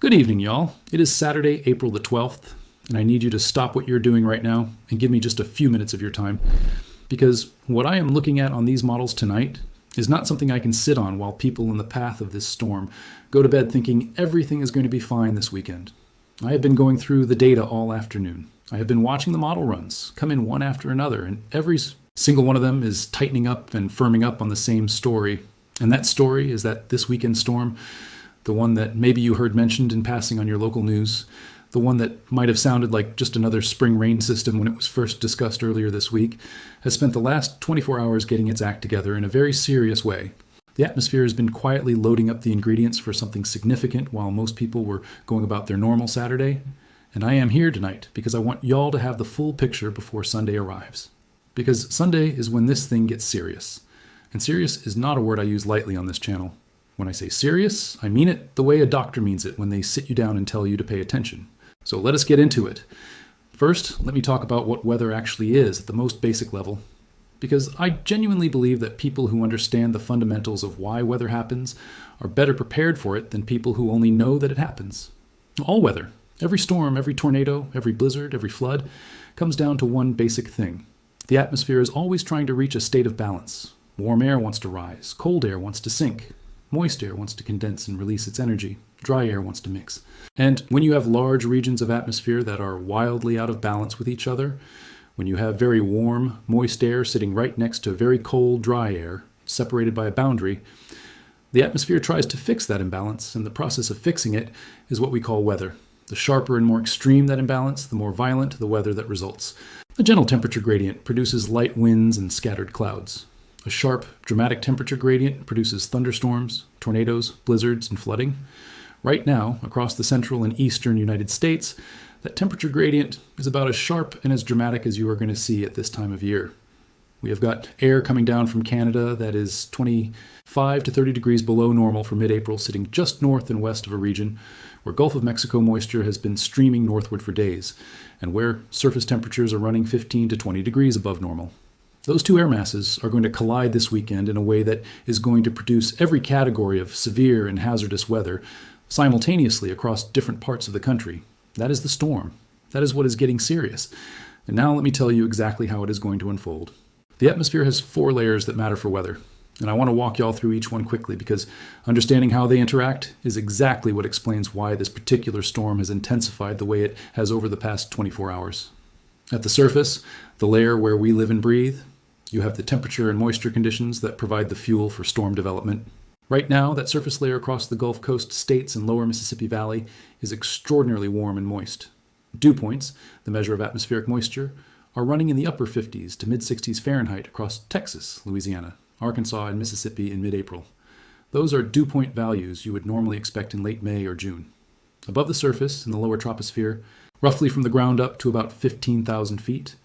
Good evening, y'all. It is Saturday, April the 12th, and I need you to stop what you're doing right now and give me just a few minutes of your time. Because what I am looking at on these models tonight is not something I can sit on while people in the path of this storm go to bed thinking everything is going to be fine this weekend. I have been going through the data all afternoon. I have been watching the model runs come in one after another, and every single one of them is tightening up and firming up on the same story. And that story is that this weekend storm, the one that maybe you heard mentioned in passing on your local news, the one that might have sounded like just another spring rain system when it was first discussed earlier this week, has spent the last 24 hours getting its act together in a very serious way. The atmosphere has been quietly loading up the ingredients for something significant while most people were going about their normal Saturday. And I am here tonight because I want y'all to have the full picture before Sunday arrives. Because Sunday is when this thing gets serious. And serious is not a word I use lightly on this channel. When I say serious, I mean it the way a doctor means it when they sit you down and tell you to pay attention. So let us get into it. First, let me talk about what weather actually is at the most basic level. Because I genuinely believe that people who understand the fundamentals of why weather happens are better prepared for it than people who only know that it happens. All weather, every storm, every tornado, every blizzard, every flood, comes down to one basic thing. The atmosphere is always trying to reach a state of balance. Warm air wants to rise, cold air wants to sink. Moist air wants to condense and release its energy. Dry air wants to mix. And when you have large regions of atmosphere that are wildly out of balance with each other, when you have very warm, moist air sitting right next to very cold, dry air, separated by a boundary, the atmosphere tries to fix that imbalance, and the process of fixing it is what we call weather. The sharper and more extreme that imbalance, the more violent the weather that results. A gentle temperature gradient produces light winds and scattered clouds. A sharp, dramatic temperature gradient produces thunderstorms, tornadoes, blizzards, and flooding. Right now, across the central and eastern United States, that temperature gradient is about as sharp and as dramatic as you are going to see at this time of year. We have got air coming down from Canada that is 25 to 30 degrees below normal for mid-April, sitting just north and west of a region where Gulf of Mexico moisture has been streaming northward for days, and where surface temperatures are running 15 to 20 degrees above normal. Those two air masses are going to collide this weekend in a way that is going to produce every category of severe and hazardous weather simultaneously across different parts of the country. That is the storm. That is what is getting serious. And now let me tell you exactly how it is going to unfold. The atmosphere has 4 layers that matter for weather, and I want to walk y'all through each one quickly because understanding how they interact is exactly what explains why this particular storm has intensified the way it has over the past 24 hours. At the surface, the layer where we live and breathe, you have the temperature and moisture conditions that provide the fuel for storm development. Right now, that surface layer across the Gulf Coast states and lower Mississippi Valley is extraordinarily warm and moist. Dew points, the measure of atmospheric moisture, are running in the upper 50s to mid-60s Fahrenheit across Texas, Louisiana, Arkansas, and Mississippi in mid-April. Those are dew point values you would normally expect in late May or June. Above the surface, in the lower troposphere, roughly from the ground up to about 15,000 feet,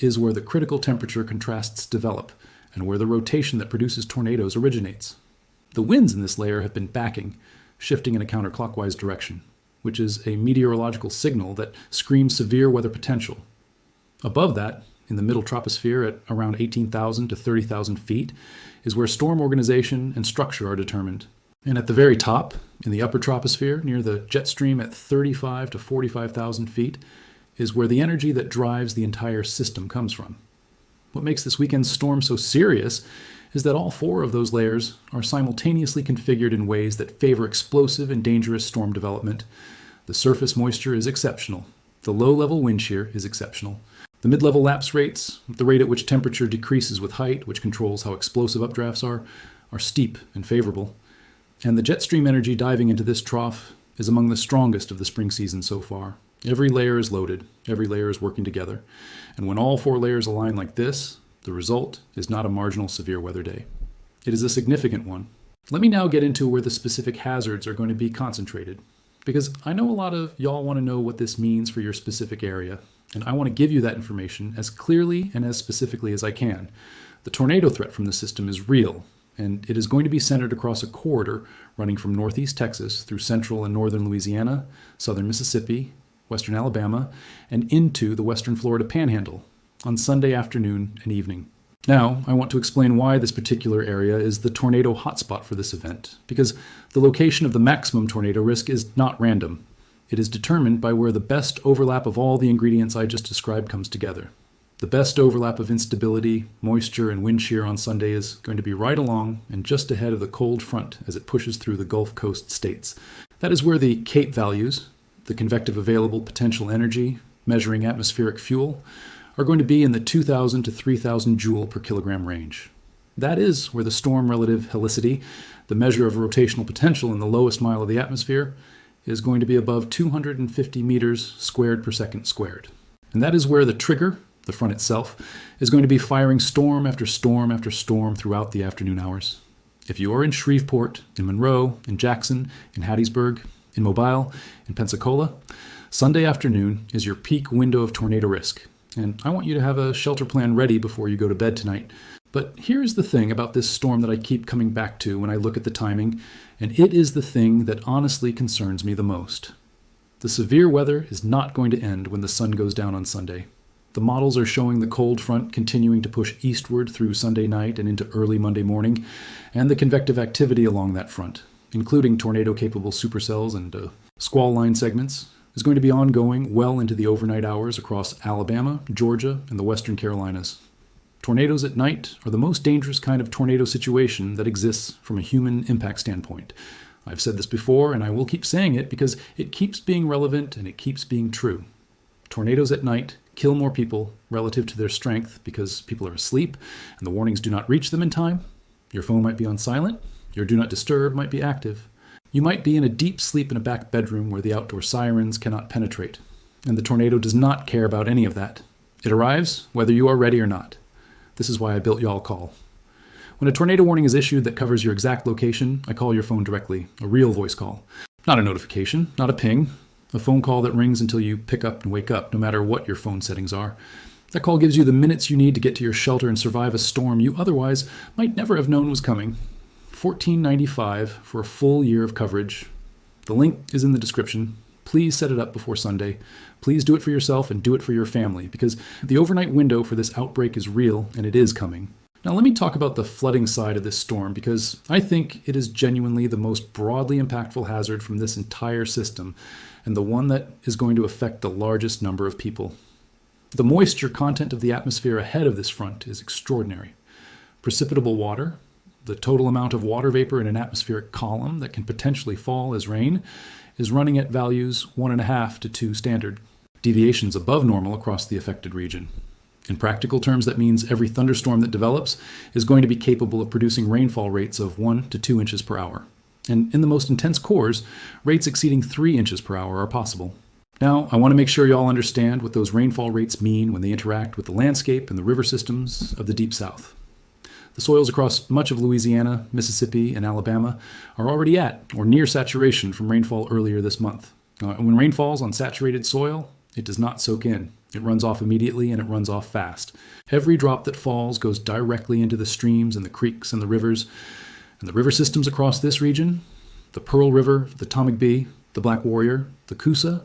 is where the critical temperature contrasts develop and where the rotation that produces tornadoes originates. The winds in this layer have been backing, shifting in a counterclockwise direction, which is a meteorological signal that screams severe weather potential. Above that, in the middle troposphere at around 18,000 to 30,000 feet, is where storm organization and structure are determined. And at the very top, in the upper troposphere, near the jet stream at 35 to 45,000 feet, is where the energy that drives the entire system comes from. What makes this weekend's storm so serious is that all 4 of those layers are simultaneously configured in ways that favor explosive and dangerous storm development. The surface moisture is exceptional. The low-level wind shear is exceptional. The mid-level lapse rates, the rate at which temperature decreases with height, which controls how explosive updrafts are steep and favorable. And the jet stream energy diving into this trough is among the strongest of the spring season so far. Every layer is loaded, every layer is working together. And when all 4 layers align like this, the result is not a marginal severe weather day. It is a significant one. Let me now get into where the specific hazards are going to be concentrated, because I know a lot of y'all want to know what this means for your specific area, and I want to give you that information as clearly and as specifically as I can. The tornado threat from the system is real, and it is going to be centered across a corridor running from northeast Texas through central and northern Louisiana, southern Mississippi, western Alabama, and into the western Florida Panhandle on Sunday afternoon and evening. Now, I want to explain why this particular area is the tornado hotspot for this event, because the location of the maximum tornado risk is not random. It is determined by where the best overlap of all the ingredients I just described comes together. The best overlap of instability, moisture, and wind shear on Sunday is going to be right along and just ahead of the cold front as it pushes through the Gulf Coast states. That is where the CAPE values, the convective available potential energy, measuring atmospheric fuel, are going to be in the 2,000 to 3,000 joule per kilogram range. That is where the storm relative helicity, the measure of rotational potential in the lowest mile of the atmosphere, is going to be above 250 meters squared per second squared. And that is where the trigger, the front itself, is going to be firing storm after storm after storm throughout the afternoon hours. If you are in Shreveport, in Monroe, in Jackson, in Hattiesburg, in Mobile, in Pensacola, Sunday afternoon is your peak window of tornado risk. And I want you to have a shelter plan ready before you go to bed tonight. But here's the thing about this storm that I keep coming back to when I look at the timing, and it is the thing that honestly concerns me the most. The severe weather is not going to end when the sun goes down on Sunday. The models are showing the cold front continuing to push eastward through Sunday night and into early Monday morning, and the convective activity along that front, including tornado-capable supercells and squall line segments, is going to be ongoing well into the overnight hours across Alabama, Georgia, and the Western Carolinas. Tornadoes at night are the most dangerous kind of tornado situation that exists from a human impact standpoint. I've said this before, and I will keep saying it because it keeps being relevant and it keeps being true. Tornadoes at night kill more people relative to their strength because people are asleep and the warnings do not reach them in time. Your phone might be on silent. Your do not disturb might be active. You might be in a deep sleep in a back bedroom where the outdoor sirens cannot penetrate, and the tornado does not care about any of that. It arrives whether you are ready or not. This is why I built Y'all Call. When a tornado warning is issued that covers your exact location, I call your phone directly, a real voice call. Not a notification, not a ping, a phone call that rings until you pick up and wake up, no matter what your phone settings are. That call gives you the minutes you need to get to your shelter and survive a storm you otherwise might never have known was coming. $14.95 for a full year of coverage. The link is in the description. Please set it up before Sunday. Please do it for yourself and do it for your family, because the overnight window for this outbreak is real and it is coming. Now let me talk about the flooding side of this storm, because I think it is genuinely the most broadly impactful hazard from this entire system, and the one that is going to affect the largest number of people. The moisture content of the atmosphere ahead of this front is extraordinary. Precipitable water, the total amount of water vapor in an atmospheric column that can potentially fall as rain, is running at values 1.5 to 2 standard, deviations above normal across the affected region. In practical terms, that means every thunderstorm that develops is going to be capable of producing rainfall rates of 1 to 2 inches per hour. And in the most intense cores, rates exceeding 3 inches per hour are possible. Now, I want to make sure you all understand what those rainfall rates mean when they interact with the landscape and the river systems of the Deep South. The soils across much of Louisiana, Mississippi, and Alabama are already at or near saturation from rainfall earlier this month. When rain falls on saturated soil, it does not soak in. It runs off immediately and it runs off fast. Every drop that falls goes directly into the streams and the creeks and the rivers. And the river systems across this region, the Pearl River, the Tombigbee, the Black Warrior, the Coosa,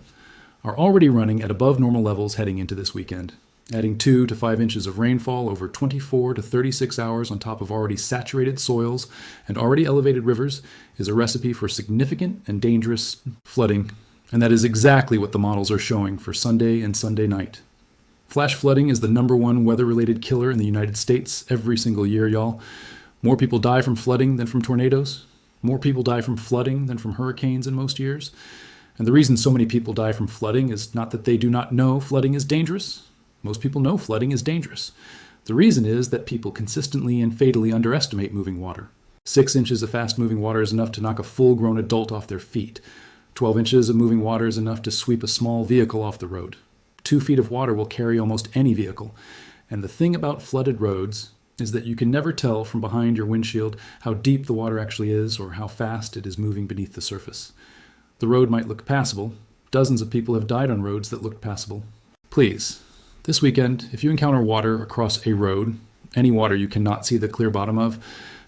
are already running at above normal levels heading into this weekend. Adding 2 to 5 inches of rainfall over 24 to 36 hours on top of already saturated soils and already elevated rivers is a recipe for significant and dangerous flooding, and that is exactly what the models are showing for Sunday and Sunday night. Flash flooding is the #1 weather-related killer in the United States every single year, y'all. More people die from flooding than from tornadoes. More people die from flooding than from hurricanes in most years. And the reason so many people die from flooding is not that they do not know flooding is dangerous. Most people know flooding is dangerous. The reason is that people consistently and fatally underestimate moving water. 6 inches of fast-moving water is enough to knock a full-grown adult off their feet. 12 inches of moving water is enough to sweep a small vehicle off the road. 2 feet of water will carry almost any vehicle. And the thing about flooded roads is that you can never tell from behind your windshield how deep the water actually is or how fast it is moving beneath the surface. The road might look passable. Dozens of people have died on roads that looked passable. Please, this weekend, if you encounter water across a road, any water you cannot see the clear bottom of,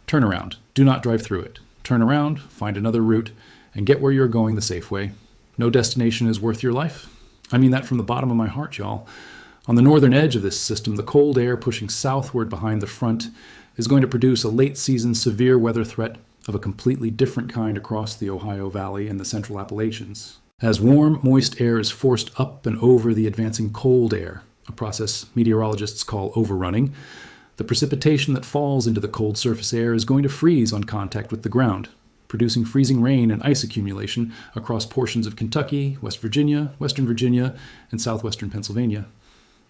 turn around. Do not drive through it. Turn around, find another route, and get where you're going the safe way. No destination is worth your life. I mean that from the bottom of my heart, y'all. On the northern edge of this system, the cold air pushing southward behind the front is going to produce a late-season severe weather threat of a completely different kind across the Ohio Valley and the central Appalachians. As warm, moist air is forced up and over the advancing cold air, a process meteorologists call overrunning, the precipitation that falls into the cold surface air is going to freeze on contact with the ground, producing freezing rain and ice accumulation across portions of Kentucky, West Virginia, Western Virginia, and southwestern Pennsylvania.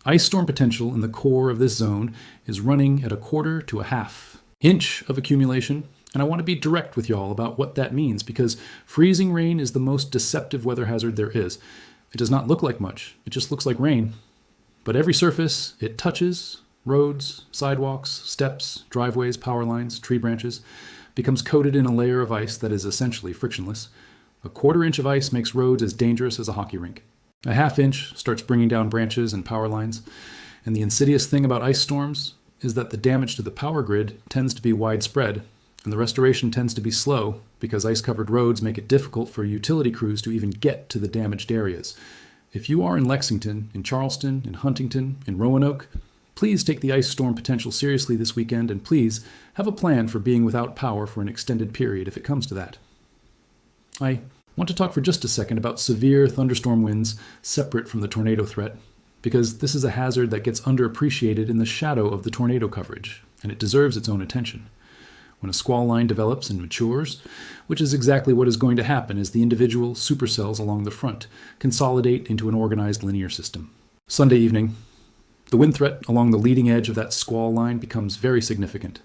Ice storm potential in the core of this zone is running at 1/4 to 1/2 inch of accumulation, and I want to be direct with y'all about what that means, because freezing rain is the most deceptive weather hazard there is. It does not look like much, it just looks like rain. But every surface it touches, roads, sidewalks, steps, driveways, power lines, tree branches, becomes coated in a layer of ice that is essentially frictionless. 1/4 inch of ice makes roads as dangerous as a hockey rink. 1/2 inch starts bringing down branches and power lines. And the insidious thing about ice storms is that the damage to the power grid tends to be widespread, and the restoration tends to be slow because ice-covered roads make it difficult for utility crews to even get to the damaged areas. If you are in Lexington, in Charleston, in Huntington, in Roanoke, please take the ice storm potential seriously this weekend, and please have a plan for being without power for an extended period if it comes to that. I want to talk for just a second about severe thunderstorm winds separate from the tornado threat, because this is a hazard that gets underappreciated in the shadow of the tornado coverage, and it deserves its own attention. When a squall line develops and matures, which is exactly what is going to happen as the individual supercells along the front consolidate into an organized linear system. Sunday evening, the wind threat along the leading edge of that squall line becomes very significant.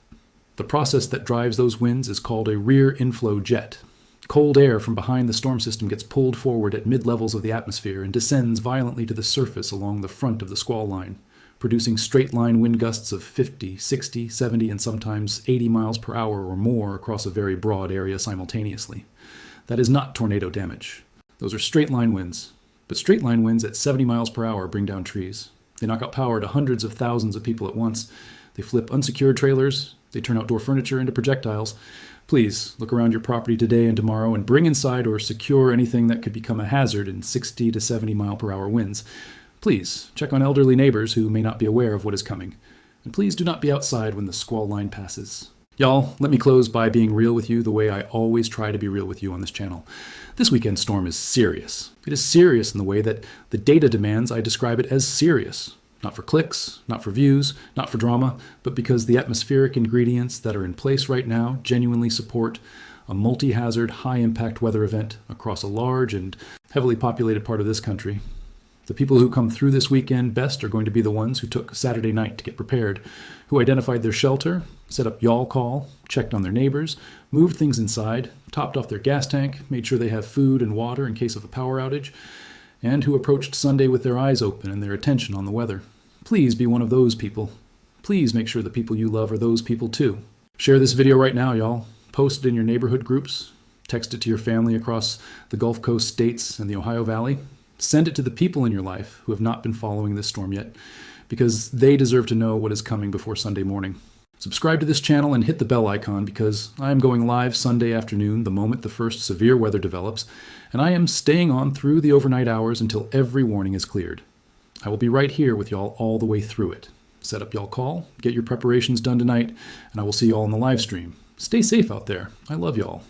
The process that drives those winds is called a rear inflow jet. Cold air from behind the storm system gets pulled forward at mid-levels of the atmosphere and descends violently to the surface along the front of the squall line, producing straight-line wind gusts of 50, 60, 70, and sometimes 80 miles per hour or more across a very broad area simultaneously. That is not tornado damage. Those are straight-line winds. But straight-line winds at 70 miles per hour bring down trees. They knock out power to hundreds of thousands of people at once. They flip unsecured trailers. They turn outdoor furniture into projectiles. Please look around your property today and tomorrow and bring inside or secure anything that could become a hazard in 60 to 70 mile per hour winds. Please check on elderly neighbors who may not be aware of what is coming. And please do not be outside when the squall line passes. Y'all, let me close by being real with you the way I always try to be real with you on this channel. This weekend's storm is serious. It is serious in the way that the data demands I describe it as serious. Not for clicks, not for views, not for drama, but because the atmospheric ingredients that are in place right now genuinely support a multi-hazard, high-impact weather event across a large and heavily populated part of this country. The people who come through this weekend best are going to be the ones who took Saturday night to get prepared, who identified their shelter, set up y'all call, checked on their neighbors, moved things inside, topped off their gas tank, made sure they have food and water in case of a power outage, and who approached Sunday with their eyes open and their attention on the weather. Please be one of those people. Please make sure the people you love are those people too. Share this video right now, y'all. Post it in your neighborhood groups. Text it to your family across the Gulf Coast states and the Ohio Valley. Send it to the people in your life who have not been following this storm yet, because they deserve to know what is coming before Sunday morning. Subscribe to this channel and hit the bell icon, because I am going live Sunday afternoon the moment the first severe weather develops, and I am staying on through the overnight hours until every warning is cleared. I will be right here with y'all all the way through it. Set up y'all call, get your preparations done tonight, and I will see y'all on the live stream. Stay safe out there. I love y'all.